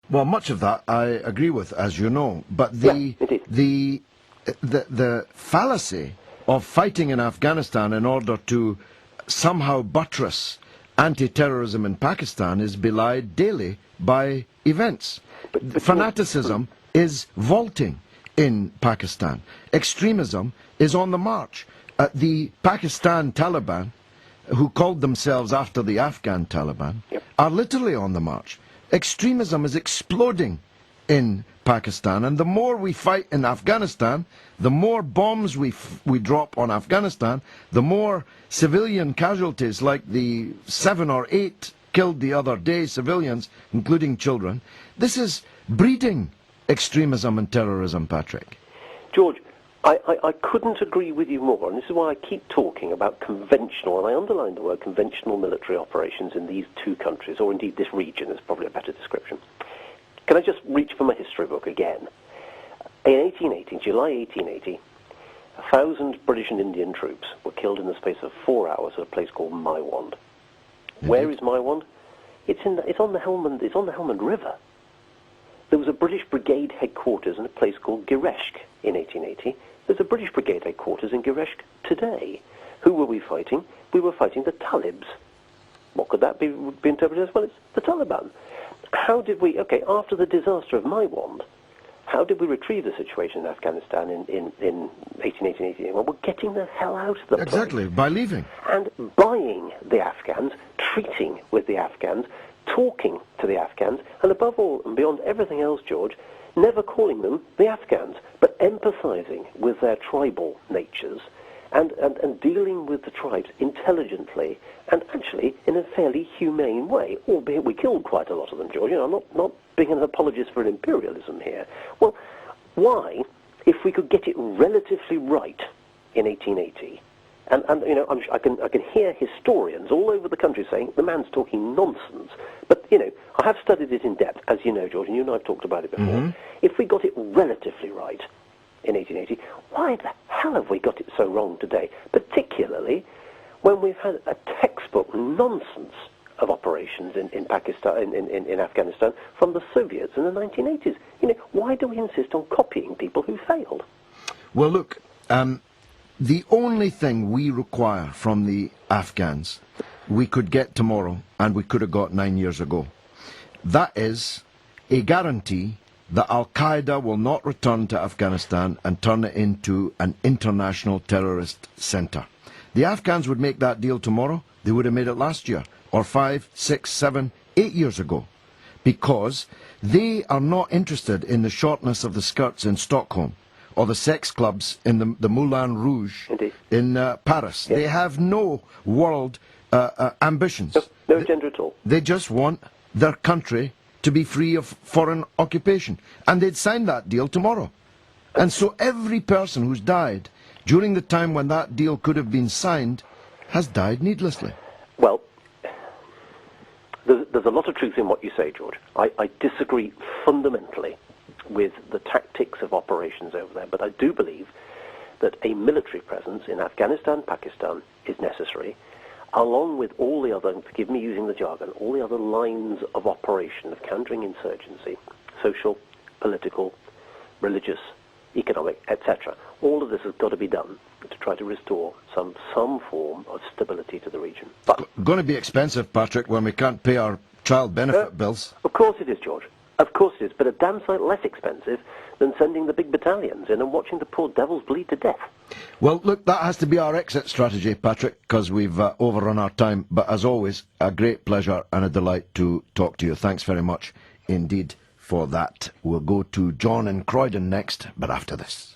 Well, much of that I agree with, as you know, but the fallacy of fighting in Afghanistan in order to somehow buttress anti-terrorism in Pakistan is belied daily by events. Fanaticism is vaulting in Pakistan. Extremism is on the march. The Pakistan Taliban, who called themselves after the Afghan Taliban, are literally on the march. Extremism is exploding in Pakistan, and the more we fight in Afghanistan, the more bombs we drop on Afghanistan, the more civilian casualties, like the 7 or 8 killed the other day, civilians, including children. This is breeding extremism and terrorism, Patrick. George, I couldn't agree with you more, and this is why I keep talking about conventional, and I underline the word conventional military operations in these two countries, or indeed this region is probably a better description. Can I just reach for my history book again? In 1880, July 1880, 1,000 British and Indian troops were killed in the space of 4 hours at a place called Maiwand. Where is Maiwand? It's on the Helmand River. There was a British brigade headquarters in a place called Gireshk in 1880. There's a British brigade headquarters in Gireshk today. Who were we fighting? We were fighting the Talibs. What could that be interpreted as? Well, it's the Taliban. How did we, after the disaster of Maiwand, how did we retrieve the situation in Afghanistan in 1818? Well, we're getting the hell out of the place. Exactly, by leaving. And buying the Afghans, treating with the Afghans, talking to the Afghans, and above all and beyond everything else, George, never calling them the Afghans, but empathizing with their tribal natures and dealing with the tribes intelligently and actually in a fairly humane way, albeit we killed quite a lot of them, George. You know, I'm not being an apologist for imperialism here. Well, why, if we could get it relatively right in 1880, and you know, I can hear historians all over the country saying the man's talking nonsense. But you know, I have studied it in depth, as you know, George, and you and I have talked about it before. Mm-hmm. If we got it relatively right in 1880, why the hell have we got it so wrong today? Particularly when we've had a textbook nonsense of operations in Pakistan, in Afghanistan, from the Soviets in the 1980s. You know, why do we insist on copying people who failed? Well, look. The only thing we require from the Afghans, we could get tomorrow, and we could have got 9 years ago. That is a guarantee that Al-Qaeda will not return to Afghanistan and turn it into an international terrorist centre. The Afghans would make that deal tomorrow. They would have made it last year, or 5, 6, 7, 8 years ago, because they are not interested in the shortness of the skirts in Stockholm, or the sex clubs in the Moulin Rouge in Paris. Yes. They have no world ambitions. No agenda at all. They just want their country to be free of foreign occupation. And they'd sign that deal tomorrow. And so every person who's died during the time when that deal could have been signed has died needlessly. Well, there's a lot of truth in what you say, George. I disagree fundamentally with the tactics of operations over there, but I do believe that a military presence in Afghanistan, Pakistan is necessary, along with all the other, forgive me using the jargon, all the other lines of operation of countering insurgency, social, political, religious, economic, etc. All of this has got to be done to try to restore some form of stability to the region. But going to be expensive, Patrick, when we can't pay our child benefit bills. Of course it is, George. Of course it is, but a damn sight less expensive than sending the big battalions in and watching the poor devils bleed to death. Well, look, that has to be our exit strategy, Patrick, because we've overrun our time. But as always, a great pleasure and a delight to talk to you. Thanks very much indeed for that. We'll go to John in Croydon next, but after this.